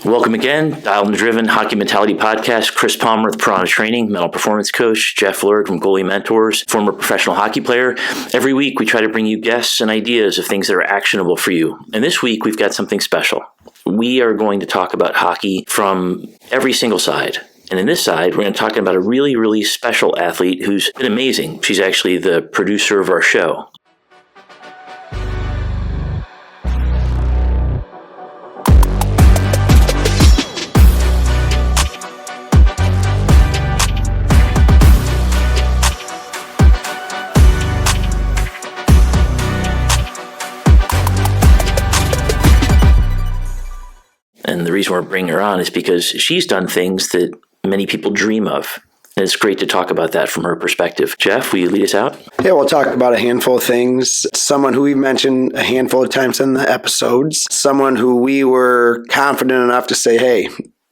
Welcome again, Dialed and Driven Hockey Mentality Podcast. Chris Palmer with Piranha Training, mental performance coach, Jeff Lerg from Goalie Mentors, former professional hockey player. Every week we try to bring you guests and ideas of things that are actionable for you. And this week we've got something special. We are going to talk about hockey from every single side. And in this side, we're going to talk about a really, really special athlete who's been amazing. She's actually the producer of our show. And the reason we're bringing her on is because she's done things that many people dream of. And it's great to talk about that from her perspective. Jeff, will you lead us out? Yeah, we'll talk about a handful of things. Someone who we've mentioned a handful of times in the episodes. Someone who we were confident enough to say, hey,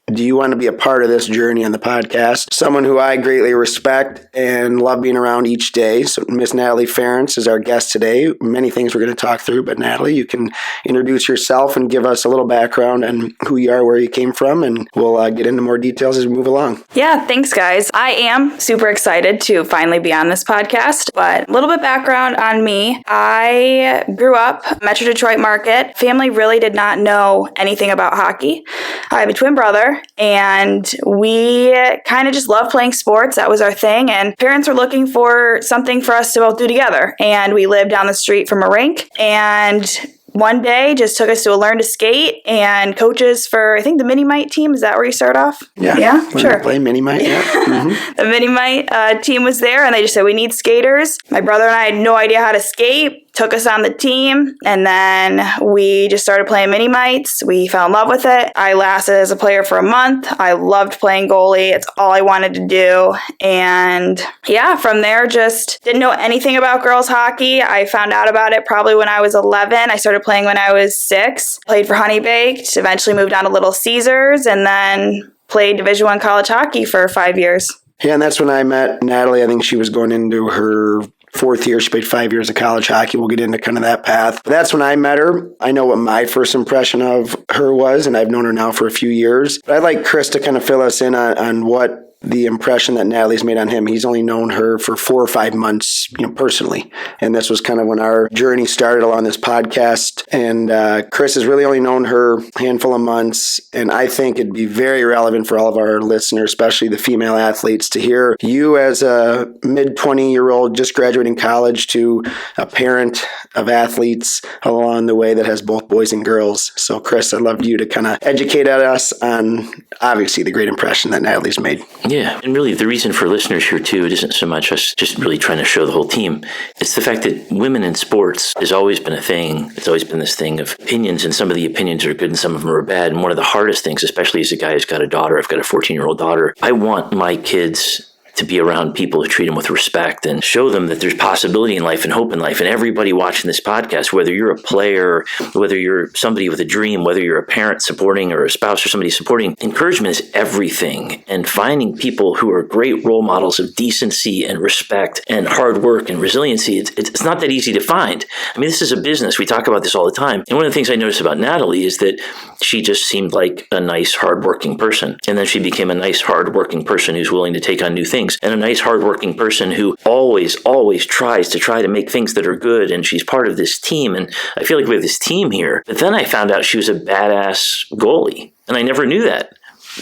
do you want to be a part of this journey on the podcast? Someone who I greatly respect and love being around each day. So Miss Natalie Ferenc is our guest today. Many things we're going to talk through, but Natalie, you can introduce yourself and give us a little background on who you are, where you came from, and we'll get into more details as we move along. Yeah, thanks, guys. I am super excited to finally be on this podcast, but a little bit background on me. I grew up Metro Detroit market. Family really did not know anything about hockey. I have a twin brother, and we kind of just loved playing sports. That was our thing. And parents were looking for something for us to both do together. And we lived down the street from a rink. And one day just took us to a learn to skate, and coaches for, I think, the Mini-Mite team. Is that where you start off? Yeah, sure. Play Mini-Mite, yeah. Mm-hmm. The Mini-Mite team was there, and they just said, we need skaters. My brother and I had no idea how to skate. Took us on the team, and then we just started playing Mini-Mites. We fell in love with it. I lasted as a player for a month. I loved playing goalie. It's all I wanted to do. And yeah, from there, just didn't know anything about girls hockey. I found out about it probably when I was 11. I started playing when I was 6. Played for Honey Baked, eventually moved on to Little Caesars, and then played Division I college hockey for 5 years. Yeah, and that's when I met Natalie. I think she was going into her 4th year. She played 5 years of college hockey. We'll get into kind of that path. But that's when I met her. I know what my first impression of her was, and I've known her now for a few years. But I'd like Chris to kind of fill us in on what the impression that Natalie's made on him. He's only known her for 4 or 5 months, personally. And this was kind of when our journey started along this podcast. And Chris has really only known her a handful of months. And I think it'd be very relevant for all of our listeners, especially the female athletes, to hear you as a mid-20-year-old just graduating college to a parent of athletes along the way that has both boys and girls. So Chris, I'd love you to kind of educate us on, obviously, the great impression that Natalie's made. Yeah, and really the reason for listeners here too, it isn't so much us just really trying to show the whole team. It's the fact that women in sports has always been a thing. It's always been this thing of opinions, and some of the opinions are good and some of them are bad. And one of the hardest things, especially as a guy who's got a daughter, I've got a 14-year-old daughter, I want my kids to be around people who treat them with respect and show them that there's possibility in life and hope in life. And everybody watching this podcast, whether you're a player, whether you're somebody with a dream, whether you're a parent supporting or a spouse or somebody supporting, encouragement is everything. And finding people who are great role models of decency and respect and hard work and resiliency, it's not that easy to find. I mean, this is a business. We talk about this all the time. And one of the things I noticed about Natalie is that she just seemed like a nice, hardworking person. And then she became a nice, hardworking person who's willing to take on new things. And a nice, hardworking person who always tries to make things that are good. And she's part of this team. And I feel like we have this team here. But then I found out she was a badass goalie. And I never knew that.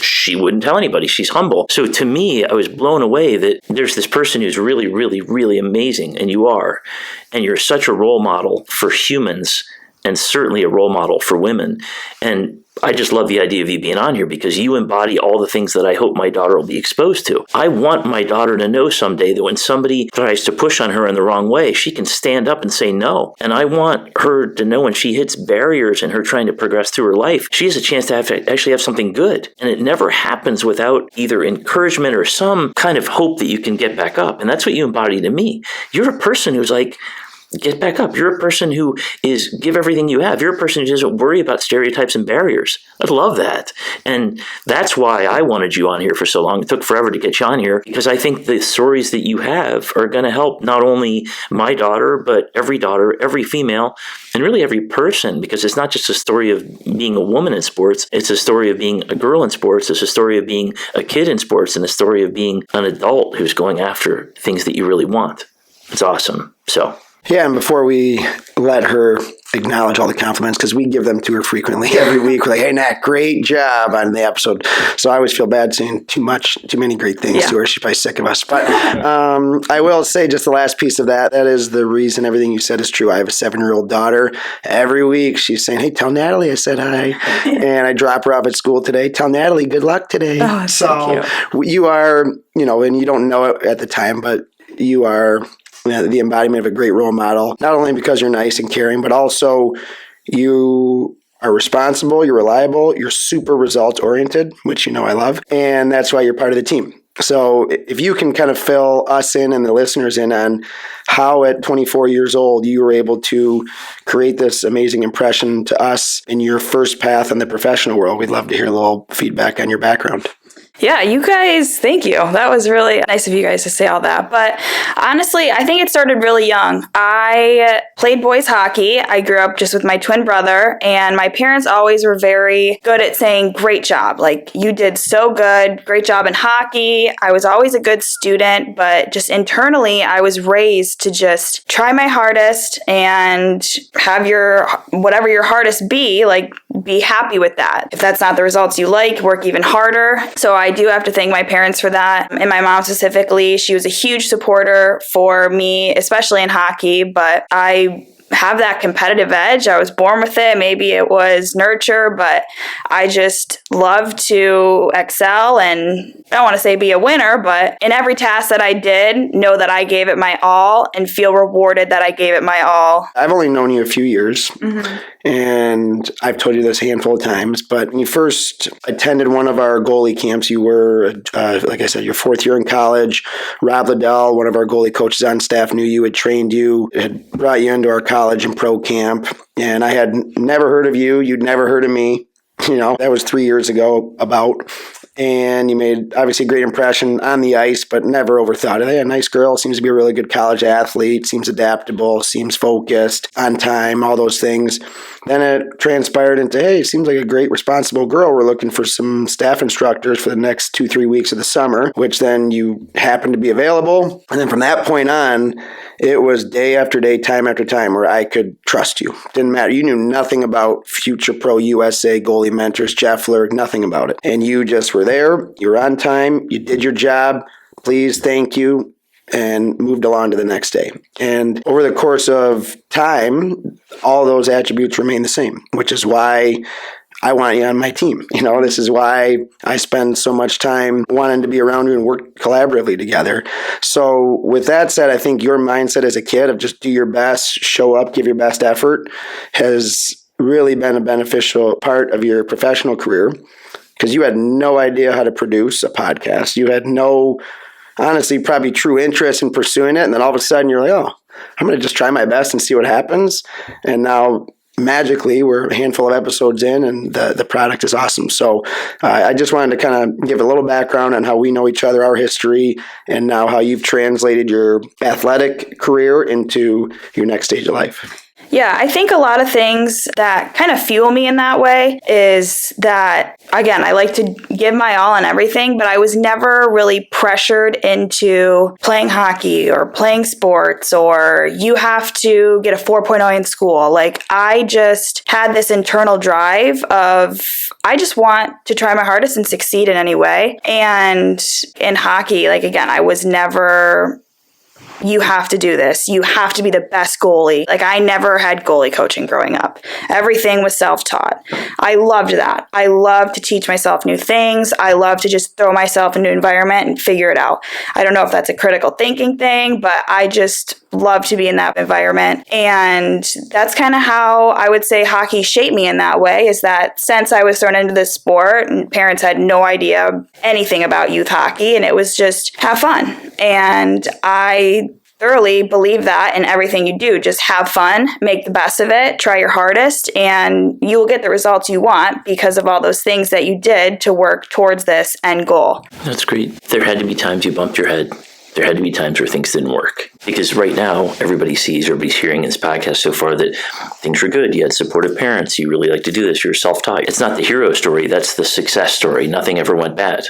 She wouldn't tell anybody. She's humble. So to me, I was blown away that there's this person who's really, really, really amazing. And you are. And you're such a role model for humans. And certainly a role model for women. And I just love the idea of you being on here because you embody all the things that I hope my daughter will be exposed to. I want my daughter to know someday that when somebody tries to push on her in the wrong way, she can stand up and say no. And I want her to know when she hits barriers in her trying to progress through her life, she has a chance to actually have something good. And it never happens without either encouragement or some kind of hope that you can get back up. And that's what you embody to me. You're a person who's like, get back up. You're a person who give everything you have. You're a person who doesn't worry about stereotypes and barriers. I love that. And that's why I wanted you on here for so long. It took forever to get you on here, because I think the stories that you have are going to help not only my daughter, but every daughter, every female, and really every person, because it's not just a story of being a woman in sports. It's a story of being a girl in sports. It's a story of being a kid in sports, and a story of being an adult who's going after things that you really want. It's awesome. So. Yeah, and before we let her acknowledge all the compliments, because we give them to her frequently every week. We're like, hey, Nat, great job on the episode. So I always feel bad saying too many great things to her. She's probably sick of us. But I will say just the last piece of that is the reason everything you said is true. I have a 7-year-old daughter. Every week she's saying, hey, tell Natalie I said hi. And I drop her off at school today. Tell Natalie good luck today. Oh, so you are, and you don't know it at the time, but you are the embodiment of a great role model, not only because you're nice and caring, but also you are responsible, you're reliable, you're super results oriented, which I love, and that's why you're part of the team. So if you can kind of fill us in and the listeners in on how at 24 years old you were able to create this amazing impression to us in your first path in the professional world, we'd love to hear a little feedback on your background. Yeah, you guys, thank you. That was really nice of you guys to say all that. But honestly, I think it started really young. I played boys hockey. I grew up just with my twin brother, and my parents always were very good at saying, great job. Like, you did so good. Great job in hockey. I was always a good student, but just internally, I was raised to just try my hardest and have whatever your hardest be, like, be happy with that. If that's not the results you like, work even harder. So I do have to thank my parents for that. And my mom specifically, she was a huge supporter for me, especially in hockey, but I have that competitive edge. I was born with it. Maybe it was nurture, but I just love to excel and I don't want to say be a winner, but in every task that I did, know that I gave it my all and feel rewarded that I gave it my all. I've only known you a few years, and I've told you this a handful of times, but when you first attended one of our goalie camps, you were, like I said, your 4th year in college. Rob Liddell, one of our goalie coaches on staff, knew you, had trained you, had brought you into our college and pro camp, and I had never heard of you. You'd never heard of me. That was 3 years ago about. And you made, obviously, a great impression on the ice, but never overthought it. Hey, a nice girl, seems to be a really good college athlete, seems adaptable, seems focused, on time, all those things. Then it transpired into, hey, seems like a great, responsible girl. We're looking for some staff instructors for the next 2-3 weeks of the summer, which then you happened to be available. And then from that point on, it was day after day, time after time where I could trust you. Didn't matter. You knew nothing about future pro USA goalie mentors, Jeff Lerg, nothing about it. And you just were there. You were on time. You did your job. Please, thank you. And moved along to the next day. And over the course of time, all those attributes remain the same, which is why I want you on my team. This is why I spend so much time wanting to be around you and work collaboratively together. So with that said, I think your mindset as a kid of just do your best, show up, give your best effort has really been a beneficial part of your professional career, because you had no idea how to produce a podcast. You had no, honestly, probably true interest in pursuing it. And then all of a sudden you're like, oh, I'm going to just try my best and see what happens. And now magically we're a handful of episodes in and the product is awesome. So I just wanted to kind of give a little background on how we know each other, our history, and now how you've translated your athletic career into your next stage of life. Yeah, I think a lot of things that kind of fuel me in that way is that, again, I like to give my all on everything, but I was never really pressured into playing hockey or playing sports or you have to get a 4.0 in school. Like, I just had this internal drive of I just want to try my hardest and succeed in any way. And in hockey, like, again, I was never, you have to do this. You have to be the best goalie. Like, I never had goalie coaching growing up. Everything was self-taught. I loved that. I love to teach myself new things. I love to just throw myself into an environment and figure it out. I don't know if that's a critical thinking thing, but I just love to be in that environment. And that's kind of how I would say hockey shaped me in that way, is that since I was thrown into this sport and parents had no idea anything about youth hockey, and it was just have fun. And I thoroughly believe that in everything you do. Just have fun, make the best of it, try your hardest, and you will get the results you want because of all those things that you did to work towards this end goal. That's great. There had to be times you bumped your head. There had to be times where things didn't work. Because right now, everybody's hearing in this podcast so far that things were good. You had supportive parents. You really like to do this. You're self-taught. It's not the hero story. That's the success story. Nothing ever went bad.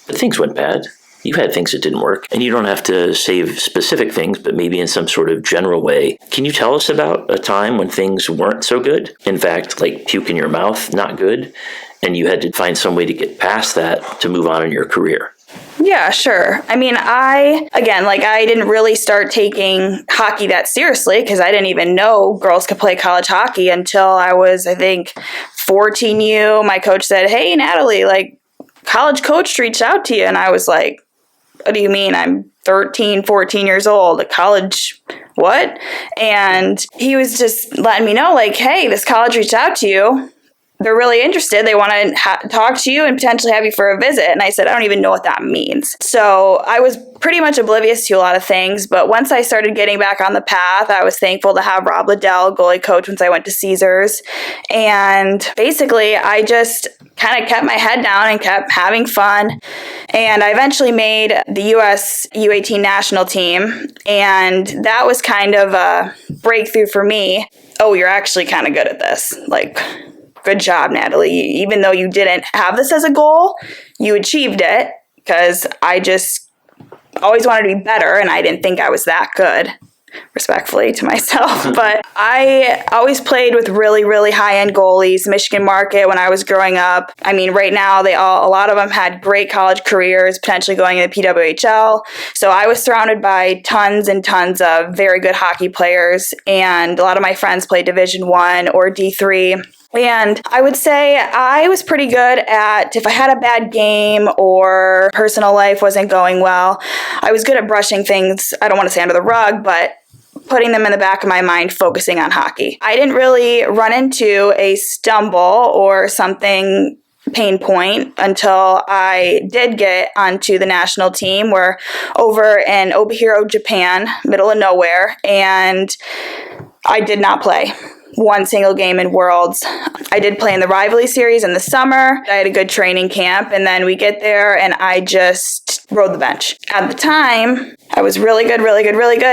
But things went bad. You've had things that didn't work. And you don't have to say specific things, but maybe in some sort of general way. Can you tell us about a time when things weren't so good? In fact, like puke in your mouth, not good. And you had to find some way to get past that to move on in your career. Yeah, sure. I mean, I didn't really start taking hockey that seriously because I didn't even know girls could play college hockey until I was, I think, 14U. My coach said, "Hey, Natalie, like, college coach reached out to you." And I was like, "What do you mean? I'm 13, 14 years old. College, what?" And he was just letting me know, like, "Hey, this college reached out to you. They're really interested. They want to talk to you and potentially have you for a visit." And I said, "I don't even know what that means." So I was pretty much oblivious to a lot of things. But once I started getting back on the path, I was thankful to have Rob Liddell, goalie coach, once I went to Caesars. And basically, I just kind of kept my head down and kept having fun. And I eventually made the U.S. U18 national team. And that was kind of a breakthrough for me. Oh, you're actually kind of good at this. Like, good job, Natalie. Even though you didn't have this as a goal, you achieved it, because I just always wanted to be better, and I didn't think I was that good, respectfully to myself. But I always played with really, really high-end goalies. Michigan Market, when I was growing up. I mean, right now, a lot of them had great college careers, potentially going into the PWHL. So I was surrounded by tons and tons of very good hockey players, and a lot of my friends played Division I or D3. And I would say I was pretty good at, if I had a bad game or personal life wasn't going well, I was good at brushing things, I don't want to say under the rug, but putting them in the back of my mind, focusing on hockey. I didn't really run into a stumble or something pain point until I did get onto the national team. We're over in Obihiro, Japan, middle of nowhere, and I did not play one single game in Worlds. I did play in the rivalry series in the summer. I had a good training camp, and then we get there and I just rode the bench. At the time, I was really good,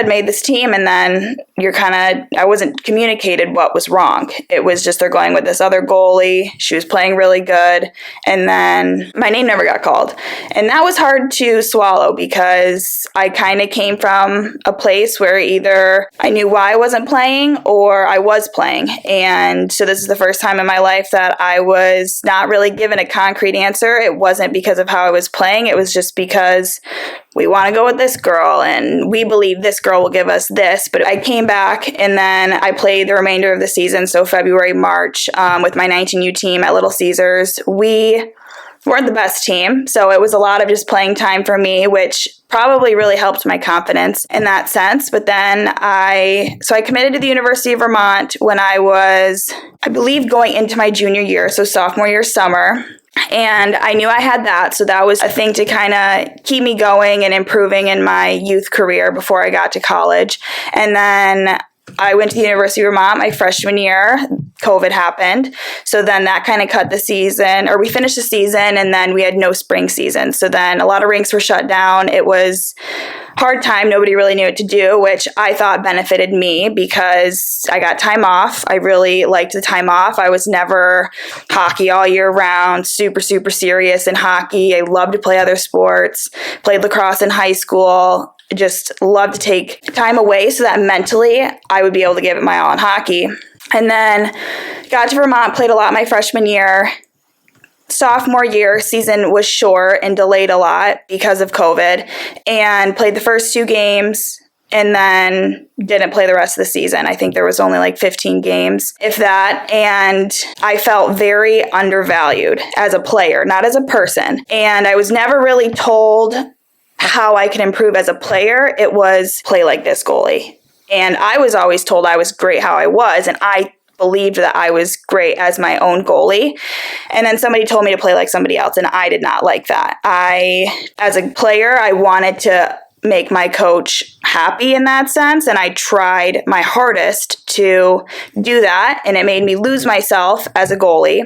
made this team, and then I wasn't communicated what was wrong. It was just they're going with this other goalie. She was playing really good, and then my name never got called. And that was hard to swallow because I kind of came from a place where either I knew why I wasn't playing or I was playing. And so this is the first time in my life that I was not really given a concrete answer. It wasn't because of how I was playing. It was just because we want to go with this girl and we believe this girl will give us this. But I came back and then I played the remainder of the season, so February, March, with my 19U team at Little Caesars. We weren't the best team, so it was a lot of just playing time for me, which probably really helped my confidence in that sense. But then I committed to the University of Vermont when I was, I believe, going into my junior year, so sophomore year summer. And I knew I had that, so that was a thing to kind of keep me going and improving in my youth career before I got to college. And then I went to the University of Vermont my freshman year. COVID happened. So then that kind of cut the season, or we finished the season and then we had no spring season. So then a lot of rinks were shut down. It was hard time. Nobody really knew what to do, which I thought benefited me because I got time off. I really liked the time off. I was never hockey all year round, super, super serious in hockey. I loved to play other sports, played lacrosse in high school. Just loved to take time away so that mentally I would be able to give it my all in hockey. And then got to Vermont, played a lot my freshman year. Sophomore year, season was short and delayed a lot because of COVID, and played the first 2 games and then didn't play the rest of the season. I think there was only like 15 games, if that. And I felt very undervalued as a player, not as a person. And I was never really told how I can improve as a player. It was play like this, goalie. And I was always told I was great how I was, and I believed that I was great as my own goalie. And then somebody told me to play like somebody else, and I did not like that. As a player, I wanted to make my coach happy in that sense. And I tried my hardest to do that. And it made me lose myself as a goalie.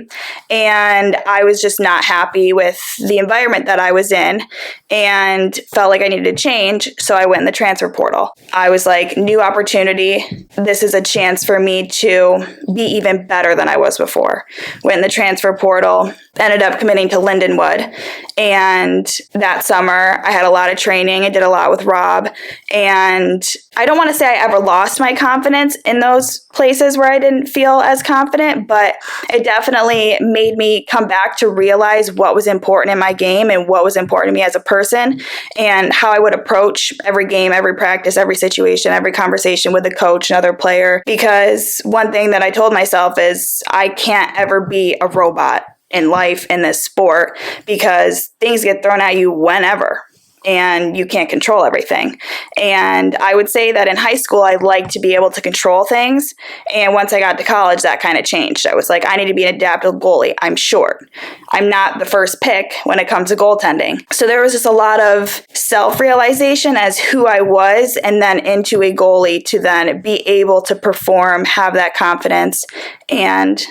And I was just not happy with the environment that I was in and felt like I needed to change. So I went in the transfer portal. I was like, new opportunity. This is a chance for me to be even better than I was before. Went in the transfer portal, ended up committing to Lindenwood. And that summer, I had a lot of training. I did a lot with Rob. And I don't want to say I ever lost my confidence in those places where I didn't feel as confident, but it definitely made me come back to realize what was important in my game and what was important to me as a person and how I would approach every game, every practice, every situation, every conversation with a coach, another player. Because one thing that I told myself is I can't ever be a robot in life in this sport because things get thrown at you whenever. And you can't control everything. And I would say that in high school, I liked to be able to control things. And once I got to college, that kind of changed. I was like, I need to be an adaptable goalie. I'm short. I'm not the first pick when it comes to goaltending. So there was just a lot of self-realization as who I was and then into a goalie to then be able to perform, have that confidence, and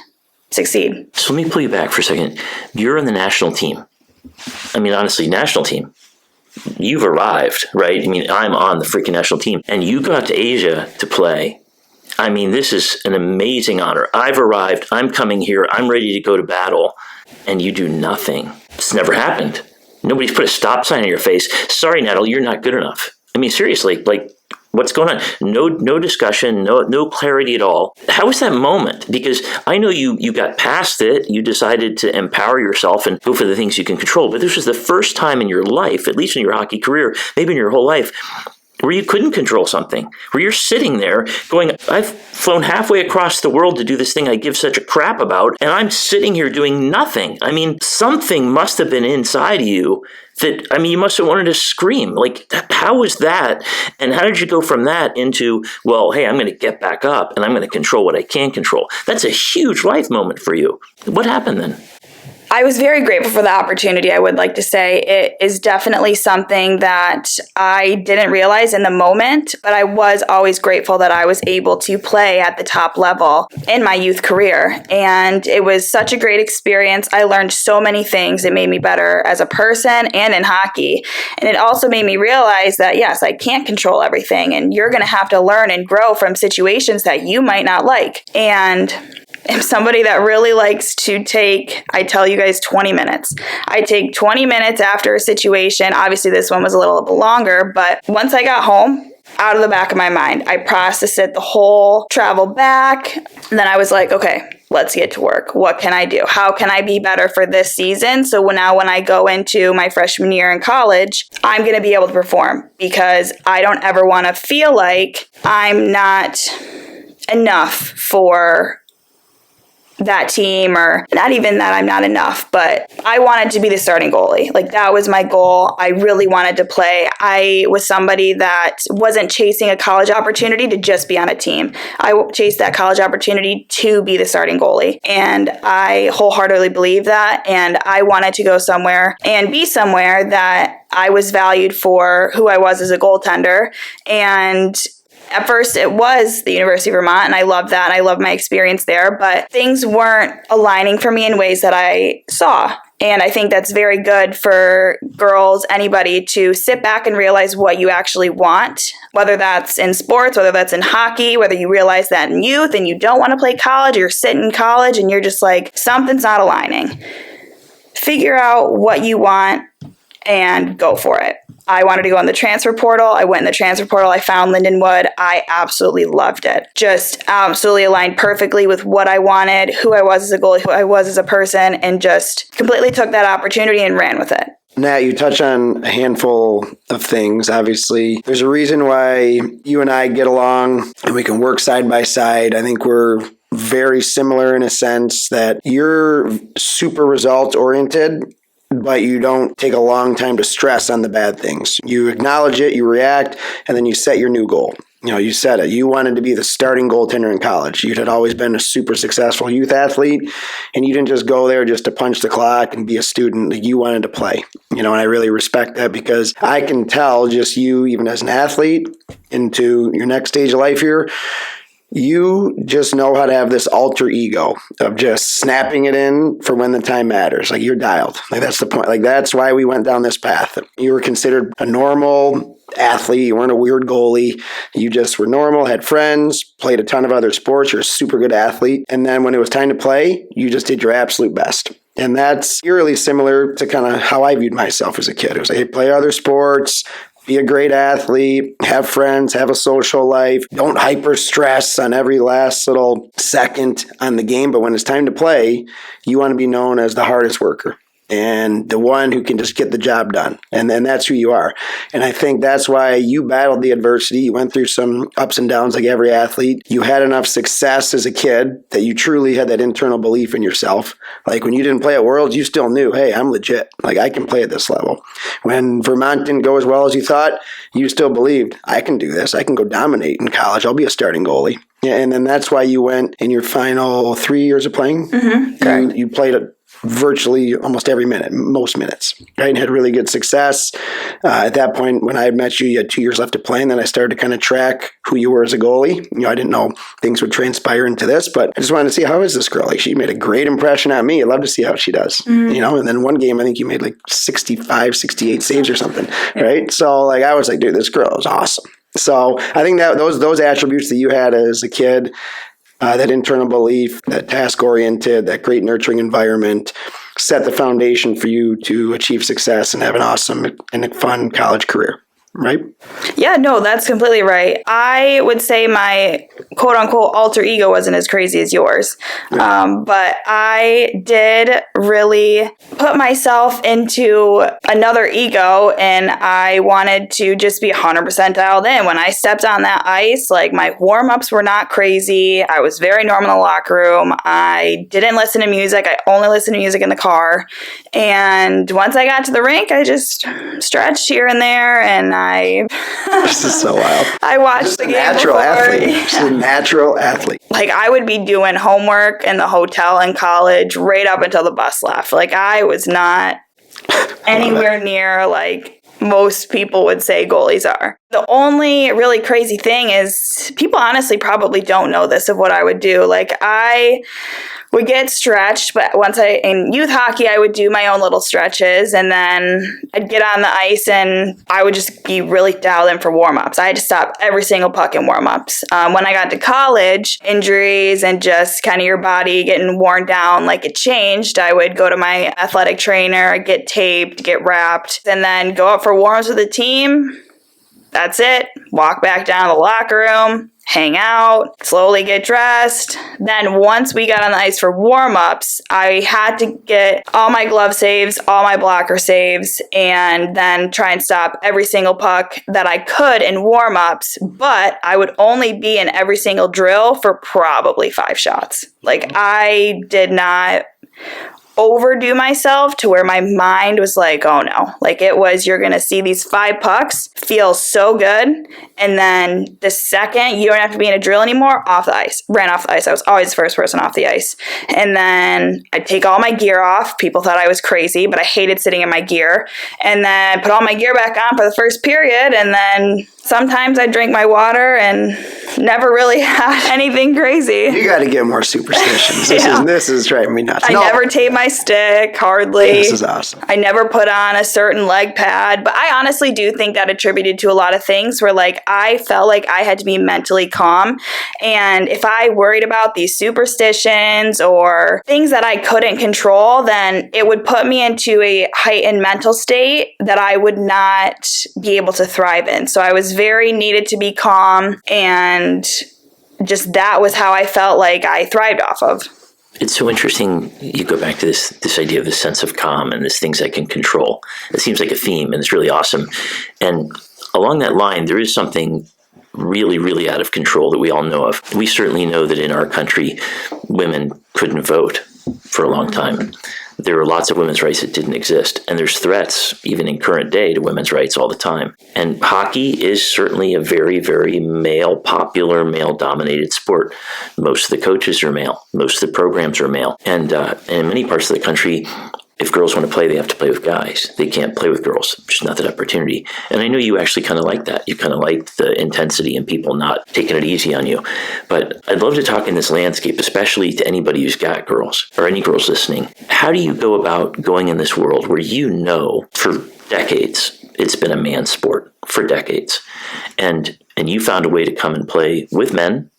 succeed. So let me pull you back for a second. You're in the national team. I mean, honestly, national team. You've arrived, right? I mean, I'm on the freaking national team. And you go out to Asia to play. I mean, this is an amazing honor. I've arrived. I'm coming here. I'm ready to go to battle. And you do nothing. It's never happened. Nobody's put a stop sign in your face. Sorry, Natalie, you're not good enough. I mean, seriously, like, what's going on? No discussion, no clarity at all. How was that moment? Because I know you got past it. You decided to empower yourself and go for the things you can control. But this was the first time in your life, at least in your hockey career, maybe in your whole life, where you couldn't control something, where you're sitting there going, I've flown halfway across the world to do this thing I give such a crap about, and I'm sitting here doing nothing. I mean, something must have been inside of you that, I mean, you must have wanted to scream. Like, how was that? And how did you go from that into, well, hey, I'm going to get back up and I'm going to control what I can control? That's a huge life moment for you. What happened then? I was very grateful for the opportunity, I would like to say. It is definitely something that I didn't realize in the moment, but I was always grateful that I was able to play at the top level in my youth career. And it was such a great experience. I learned so many things. It made me better as a person and in hockey. And it also made me realize that, yes, I can't control everything, and you're going to have to learn and grow from situations that you might not like. And I'm somebody that really likes to take, I tell you guys, 20 minutes. I take 20 minutes after a situation. Obviously, this one was a little bit longer, but once I got home, out of the back of my mind, I processed it, the whole travel back. And then I was like, okay, let's get to work. What can I do? How can I be better for this season? So now when I go into my freshman year in college, I'm going to be able to perform because I don't ever want to feel like I'm not enough for that team, or not even that I'm not enough, but I wanted to be the starting goalie. Like, that was my goal. I really wanted to play. I was somebody that wasn't chasing a college opportunity to just be on a team. I chased that college opportunity to be the starting goalie. And I wholeheartedly believe that. And I wanted to go somewhere and be somewhere that I was valued for who I was as a goaltender. And at first, it was the University of Vermont, and I loved that. I loved my experience there, but things weren't aligning for me in ways that I saw. And I think that's very good for girls, anybody, to sit back and realize what you actually want, whether that's in sports, whether that's in hockey, whether you realize that in youth and you don't want to play college, or you're sitting in college and you're just like, something's not aligning. Figure out what you want and go for it. I wanted to go in the transfer portal. I went in the transfer portal. I found Lindenwood. I absolutely loved it. Just absolutely aligned perfectly with what I wanted, who I was as a goalie, who I was as a person, and just completely took that opportunity and ran with it. Nat, you touch on a handful of things. Obviously, there's a reason why you and I get along and we can work side by side. I think we're very similar in a sense that you're super result oriented, but you don't take a long time to stress on the bad things. You acknowledge it, you react, and then you set your new goal. You said it. You wanted to be the starting goaltender in college. You had always been a super successful youth athlete, and you didn't just go there just to punch the clock and be a student. Like, you wanted to play. And I really respect that, because I can tell just you, even as an athlete, into your next stage of life here, you just know how to have this alter ego of just snapping it in for when the time matters. Like, you're dialed. Like, that's the point. Like, that's why we went down this path. You were considered a normal athlete. You weren't a weird goalie. You just were normal, had friends, played a ton of other sports. You're a super good athlete. And then when it was time to play, you just did your absolute best. And that's eerily similar to kind of how I viewed myself as a kid. It was, hey, play other sports, be a great athlete, have friends, have a social life. Don't hyper stress on every last little second on the game. But when it's time to play, you want to be known as the hardest worker and the one who can just get the job done. And then that's who you are. And I think that's why you battled the adversity. You went through some ups and downs like every athlete. You had enough success as a kid that you truly had that internal belief in yourself. Like, when you didn't play at Worlds, you still knew, hey, I'm legit. Like, I can play at this level. When Vermont didn't go as well as you thought, you still believed, I can do this. I can go dominate in college. I'll be a starting goalie. Yeah, and then that's why you went in your final 3 years of playing. Mm-hmm. You played at virtually almost every minute, most minutes, right? And had really good success. At that point, when I had met you, you had 2 years left to play, and then I started to kind of track who you were as a goalie. I didn't know things would transpire into this, but I just wanted to see, how is this girl? Like, she made a great impression on me. I'd love to see how she does, and then one game, I think you made like 65, 68 saves or something, right? So like, I was like, dude, this girl is awesome. So I think that those attributes that you had as a kid, that internal belief, that task-oriented, that great nurturing environment, set the foundation for you to achieve success and have an awesome and a fun college career, right? Yeah, no, that's completely right. I would say my quote-unquote alter ego wasn't as crazy as yours, but I did really put myself into another ego, and I wanted to just be 100% dialed in. When I stepped on that ice, like, my warm-ups were not crazy. I was very normal in the locker room. I didn't listen to music. I only listened to music in the car. And once I got to the rink, I just stretched here and there, and This is so wild. I watched the game natural before. athlete. She's a natural athlete. Like, I would be doing homework in the hotel in college right up until the bus left. Like, I was not anywhere near like most people would say goalies are. The only really crazy thing is, people honestly probably don't know this of what I would do. Like, I would get stretched, but in youth hockey, I would do my own little stretches, and then I'd get on the ice and I would just be really dialed in for warm-ups. I had to stop every single puck in warm-ups. When I got to college, injuries and just kind of your body getting worn down, like, it changed. I would go to my athletic trainer, get taped, get wrapped, and then go up for warm-ups with the team. That's it. Walk back down to the locker room, hang out, slowly get dressed. Then once we got on the ice for warm-ups, I had to get all my glove saves, all my blocker saves, and then try and stop every single puck that I could in warm-ups. But I would only be in every single drill for probably 5 shots. Like, I did not overdo myself to where my mind was like, oh no. Like, it was, you're gonna see these 5 pucks feel so good, and then the second you don't have to be in a drill anymore, off the ice. Ran off the ice. I was always the first person off the ice. And then I'd take all my gear off. People thought I was crazy, but I hated sitting in my gear. And then put all my gear back on for the first period, and then sometimes I drink my water and never really had anything crazy. You got to get more superstitions. This is driving me nuts. I never tape my stick, hardly. This is awesome. I never put on a certain leg pad, but I honestly do think that attributed to a lot of things where, like, I felt like I had to be mentally calm. And if I worried about these superstitions or things that I couldn't control, then it would put me into a heightened mental state that I would not be able to thrive in. So I was very needed to be calm, and just that was how I felt like I thrived off of. It's so interesting. You go back to this idea of the sense of calm and this things I can control. It seems like a theme, and it's really awesome. And along that line, there is something really, really out of control that we all know of. We certainly know that in our country, women couldn't vote for a long time. there are lots of women's rights that didn't exist. And there's threats, even in current day, to women's rights all the time. And hockey is certainly a very, very popular, male-dominated sport. Most of the coaches are male. Most of the programs are male. And in many parts of the country, if girls want to play, they have to play with guys. They can't play with girls. There's not that opportunity. And I know you actually kind of like that. You kind of like the intensity and people not taking it easy on you. But I'd love to talk in this landscape, especially to anybody who's got girls or any girls listening. How do you go about going in this world where you know for decades it's been a man's sport for decades, and you found a way to come and play with men?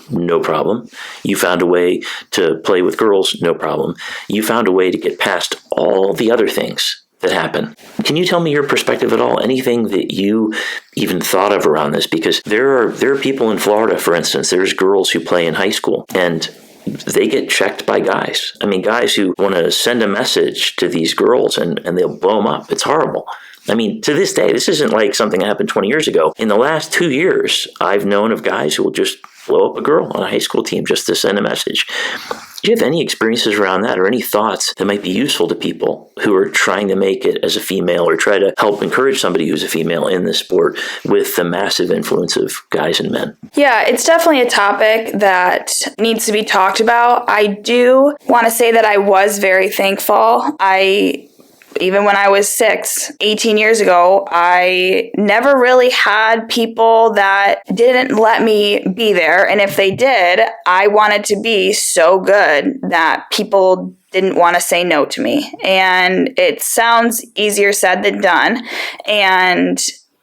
No problem. You found a way to play with girls? No problem. You found a way to get past all the other things that happen. Can you tell me your perspective at all? Anything that you even thought of around this? Because there are people in Florida, for instance, there's girls who play in high school and they get checked by guys. I mean, guys who want to send a message to these girls and they'll blow them up. It's horrible. I mean, to this day, this isn't like something that happened 20 years ago. In the last 2 years, I've known of guys who will just blow up a girl on a high school team just to send a message. Do you have any experiences around that or any thoughts that might be useful to people who are trying to make it as a female or try to help encourage somebody who's a female in this sport with the massive influence of guys and men? Yeah, it's definitely a topic that needs to be talked about. I do want to say that I was very thankful. Even when I was 18 years ago, I never really had people that didn't let me be there. And if they did, I wanted to be so good that people didn't want to say no to me. And it sounds easier said than done. And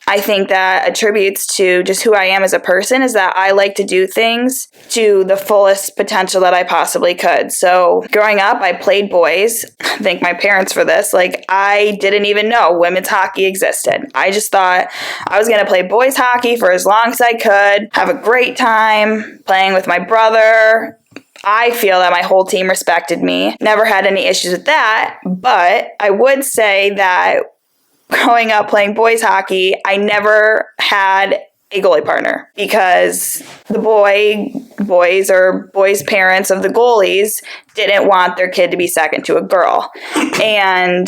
I think that attributes to just who I am as a person is that I like to do things to the fullest potential that I possibly could. So growing up, I played boys. Thank my parents for this. Like, I didn't even know women's hockey existed. I just thought I was going to play boys hockey for as long as I could, have a great time playing with my brother. I feel that my whole team respected me. Never had any issues with that. But I would say that growing up playing boys hockey, I never had a goalie partner because the boys' parents of the goalies didn't want their kid to be second to a girl. And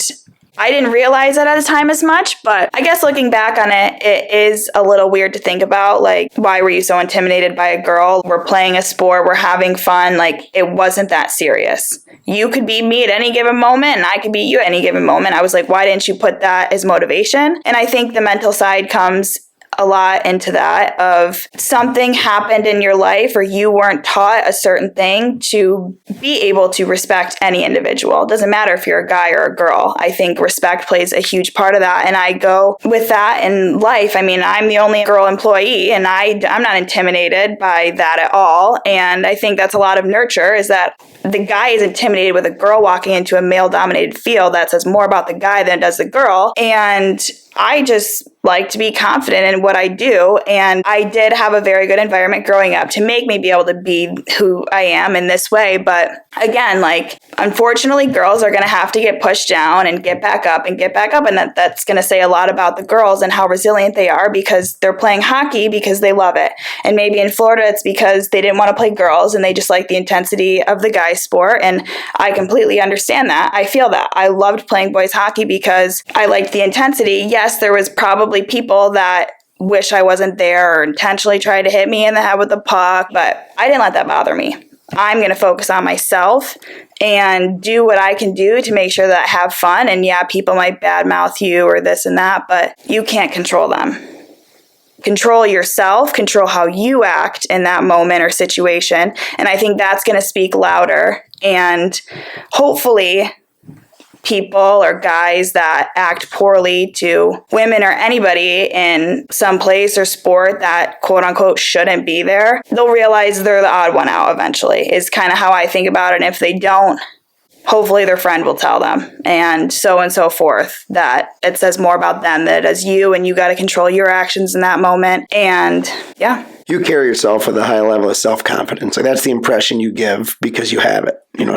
I didn't realize that at the time as much, but I guess looking back on it, it is a little weird to think about, like, why were you so intimidated by a girl? We're playing a sport, we're having fun, like, it wasn't that serious. You could be me at any given moment, and I could be you at any given moment. I was like, why didn't you put that as motivation? And I think the mental side comes a lot into that of something happened in your life or you weren't taught a certain thing to be able to respect any individual. It doesn't matter if you're a guy or a girl. I think respect plays a huge part of that. And I go with that in life. I mean, I'm the only girl employee and I'm not intimidated by that at all. And I think that's a lot of nurture is that the guy is intimidated with a girl walking into a male-dominated field. That says more about the guy than it does the girl. And I just like to be confident in what I do. And I did have a very good environment growing up to make me be able to be who I am in this way. But again, like, unfortunately, girls are going to have to get pushed down and get back up and get back up. And that's going to say a lot about the girls and how resilient they are because they're playing hockey because they love it. And maybe in Florida, it's because they didn't want to play girls and they just like the intensity of the guys sport. And I completely understand that. I feel that. I loved playing boys hockey because I liked the intensity. Yes, there was probably people that wish I wasn't there or intentionally tried to hit me in the head with the puck, but I didn't let that bother me. I'm going to focus on myself and do what I can do to make sure that I have fun. And yeah, people might badmouth you or this and that, but you can't control them. Control yourself, control how you act in that moment or situation. And I think that's going to speak louder. And hopefully people or guys that act poorly to women or anybody in some place or sport that quote unquote shouldn't be there, they'll realize they're the odd one out eventually is kind of how I think about it. And if they don't, hopefully their friend will tell them and so forth, that it says more about them than it does you, and you got to control your actions in that moment. And yeah. You carry yourself with a high level of self-confidence. Like, that's the impression you give because you have it. You know,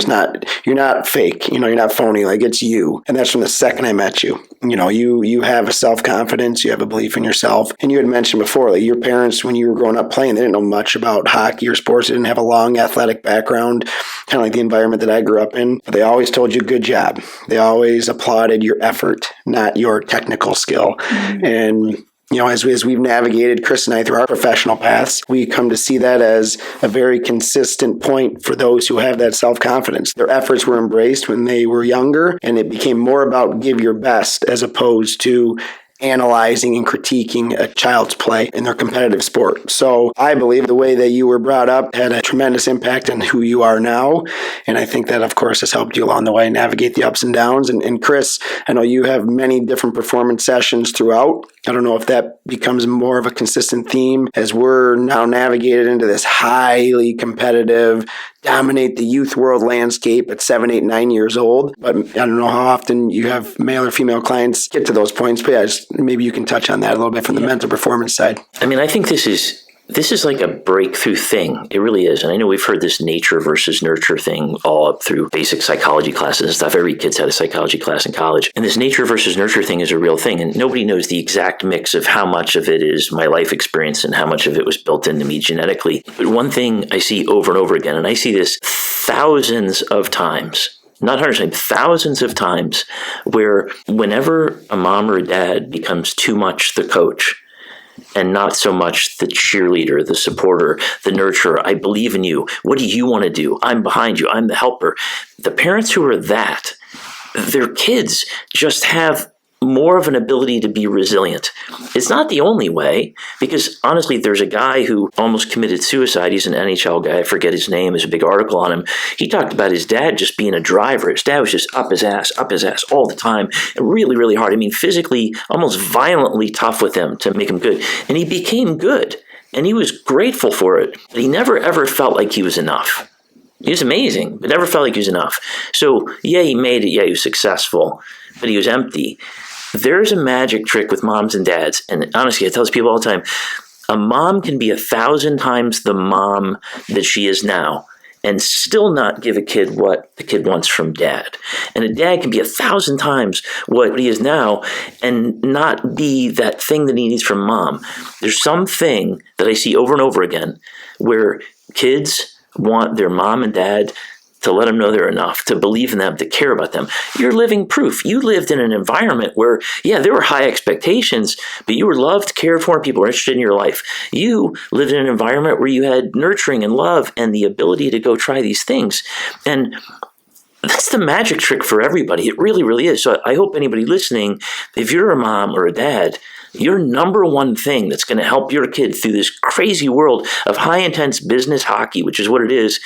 you're not fake. You know, you're not phony. Like, it's you. And that's from the second I met you. you have a self-confidence, you have a belief in yourself. And you had mentioned before, like your parents, when you were growing up playing, they didn't know much about hockey or sports. They didn't have a long athletic background, kind of like the environment that I grew up in. But they always told you, good job. They always applauded your effort, not your technical skill. Mm-hmm. And as we've navigated, Chris and I, through our professional paths, we come to see that as a very consistent point for those who have that self-confidence. Their efforts were embraced when they were younger, and it became more about give your best as opposed to analyzing and critiquing a child's play in their competitive sport. So I believe the way that you were brought up had a tremendous impact on who you are now. And I think that, of course, has helped you along the way navigate the ups and downs. And Chris, I know you have many different performance sessions throughout. I don't know if that becomes more of a consistent theme as we're now navigated into this highly competitive, dominate the youth world landscape at 7, 8, 9 years old. But I don't know how often you have male or female clients get to those points. But maybe you can touch on that a little bit from the mental performance side. I mean, I think this is like a breakthrough thing. It really is. And I know we've heard this nature versus nurture thing all up through basic psychology classes and stuff. Every kid's had a psychology class in college. And this nature versus nurture thing is a real thing. And nobody knows the exact mix of how much of it is my life experience and how much of it was built into me genetically. But one thing I see over and over again, and I see this thousands of times, not hundreds of times, thousands of times, where whenever a mom or a dad becomes too much the coach, and not so much the cheerleader, the supporter, the nurturer. I believe in you. What do you want to do? I'm behind you. I'm the helper. The parents who are that, their kids just have more of an ability to be resilient. It's not the only way, because honestly, there's a guy who almost committed suicide. He's an NHL guy. I forget his name. There's a big article on him. He talked about his dad just being a driver. His dad was just up his ass all the time, and really, really hard. I mean, physically, almost violently tough with him to make him good. And he became good, and he was grateful for it. But he never, ever felt like he was enough. He was amazing, but never felt like he was enough. So, yeah, he made it. Yeah, he was successful, but he was empty. There's a magic trick with moms and dads. And honestly, I tell this people all the time, a mom can be 1,000 times the mom that she is now and still not give a kid what the kid wants from dad. And a dad can be 1,000 times what he is now and not be that thing that he needs from mom. There's something that I see over and over again where kids want their mom and dad to let them know they're enough, to believe in them, to care about them. You're living proof. You lived in an environment where, yeah, there were high expectations, but you were loved, cared for, and people were interested in your life. You lived in an environment where you had nurturing and love and the ability to go try these things. And that's the magic trick for everybody. It really, really is. So I hope anybody listening, if you're a mom or a dad, your number one thing that's going to help your kid through this crazy world of high-intense business hockey, which is what it is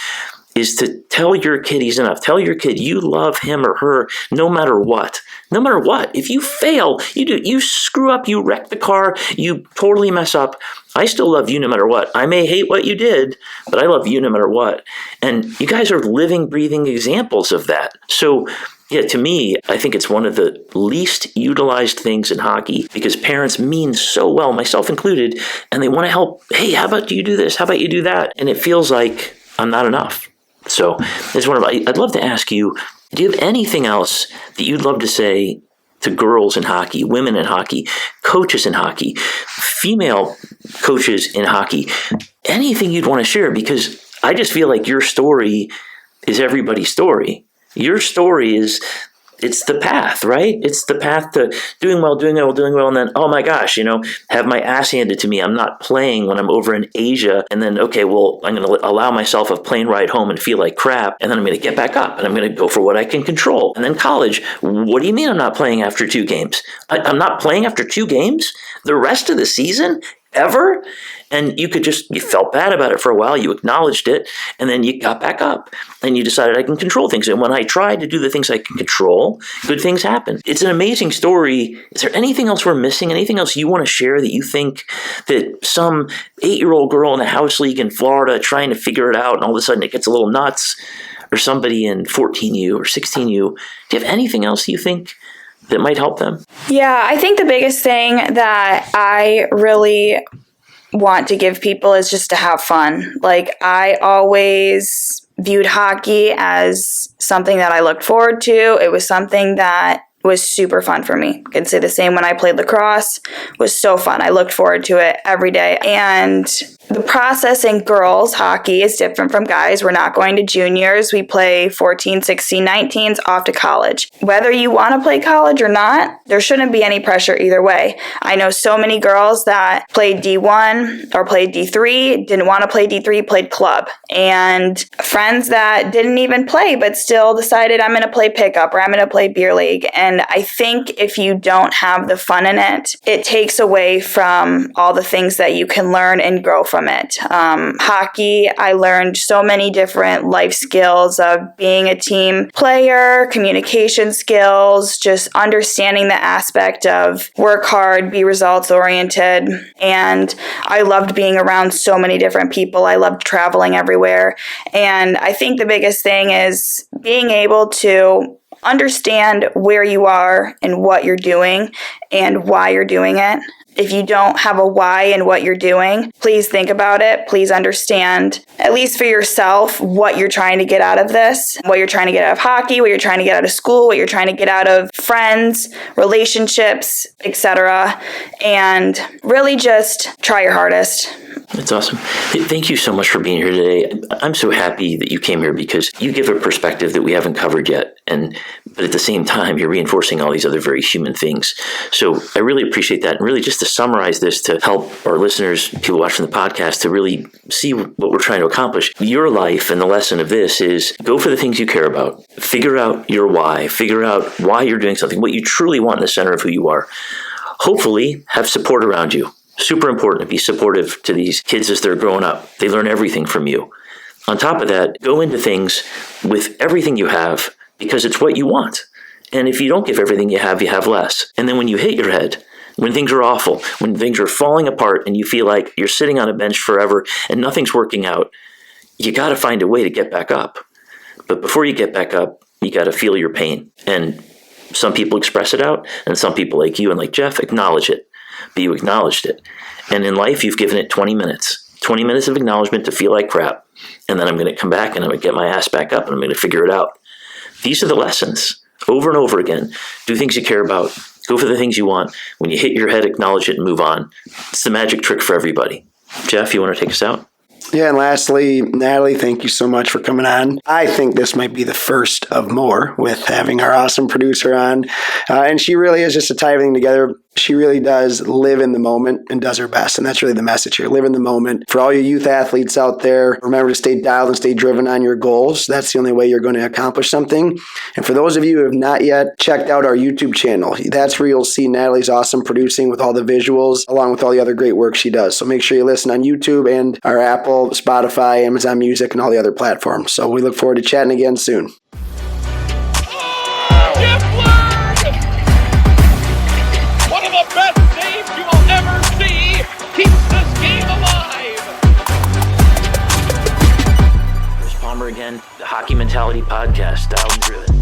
to tell your kid he's enough. Tell your kid you love him or her no matter what. No matter what. If you fail, you screw up, you wreck the car, you totally mess up, I still love you no matter what. I may hate what you did, but I love you no matter what. And you guys are living, breathing examples of that. So yeah, to me, I think it's one of the least utilized things in hockey because parents mean so well, myself included, and they want to help. Hey, how about you do this? How about you do that? And it feels like I'm not enough. So I'd love to ask you, do you have anything else that you'd love to say to girls in hockey, women in hockey, coaches in hockey, female coaches in hockey, anything you'd want to share? Because I just feel like your story is everybody's story. Your story it's the path, right? It's the path to doing well, and then, oh my gosh, have my ass handed to me. I'm not playing when I'm over in Asia, and then, okay, well, I'm going to allow myself a plane ride home and feel like crap, and then I'm going to get back up, and I'm going to go for what I can control. And then college, what do you mean I'm not playing after 2 games? I'm not playing after 2 games? The rest of the season? Ever? And you felt bad about it for a while, you acknowledged it, and then you got back up, and you decided I can control things. And when I tried to do the things I can control, good things happen. It's an amazing story. Is there anything else we're missing? Anything else you want to share that you think that some 8-year-old girl in a house league in Florida trying to figure it out, and all of a sudden it gets a little nuts, or somebody in 14U or 16U, do you have anything else you think that might help them? Yeah, I think the biggest thing that I really want to give people is just to have fun. Like, I always viewed hockey as something that I looked forward to. It was something that was super fun for me. I can say the same when I played lacrosse. It was so fun. I looked forward to it every day. And the process in girls hockey is different from guys. We're not going to juniors. We play 14, 16, 19s off to college. Whether you want to play college or not, there shouldn't be any pressure either way. I know so many girls that played D1 or played D3, didn't want to play D3, played club. And friends that didn't even play but still decided I'm going to play pickup or I'm going to play beer league. And I think if you don't have the fun in it, it takes away from all the things that you can learn and grow from it. Hockey, I learned so many different life skills of being a team player, communication skills, just understanding the aspect of work hard, be results oriented. And I loved being around so many different people. I loved traveling everywhere. And I think the biggest thing is being able to understand where you are and what you're doing and why you're doing it. If you don't have a why in what you're doing, please think about it. Please understand, at least for yourself, what you're trying to get out of this, what you're trying to get out of hockey, what you're trying to get out of school, what you're trying to get out of friends, relationships, etc. And really just try your hardest. That's awesome. Thank you so much for being here today. I'm so happy that you came here because you give a perspective that we haven't covered yet. But at the same time, you're reinforcing all these other very human things. So I really appreciate that. And really just to summarize this to help our listeners, people watching the podcast, to really see what we're trying to accomplish. Your life and the lesson of this is go for the things you care about. Figure out your why. Figure out why you're doing something, what you truly want in the center of who you are. Hopefully have support around you. Super important to be supportive to these kids as they're growing up. They learn everything from you. On top of that, go into things with everything you have because it's what you want. And if you don't give everything you have less. And then when you hit your head, when things are awful, when things are falling apart and you feel like you're sitting on a bench forever and nothing's working out, you got to find a way to get back up. But before you get back up, you got to feel your pain. And some people express it out, and some people like you and like Jeff acknowledge it. But you acknowledged it. And in life, you've given it 20 minutes. 20 minutes of acknowledgement to feel like crap. And then I'm going to come back and I'm going to get my ass back up and I'm going to figure it out. These are the lessons. Over and over again. Do things you care about. Go for the things you want. When you hit your head, acknowledge it and move on. It's the magic trick for everybody. Jeff, you want to take us out? Yeah, and lastly, Natalie, thank you so much for coming on. I think this might be the first of more with having our awesome producer on. And she really is just to tie everything together. She really does live in the moment and does her best. And that's really the message here. Live in the moment. For all you youth athletes out there, remember to stay dialed and stay driven on your goals. That's the only way you're going to accomplish something. And for those of you who have not yet checked out our YouTube channel, that's where you'll see Natalie's awesome producing with all the visuals, along with all the other great work she does. So make sure you listen on YouTube and our Apple, Spotify, Amazon Music, and all the other platforms. So we look forward to chatting again soon. Again, the Hockey Mentality Podcast, Dialed and Driven.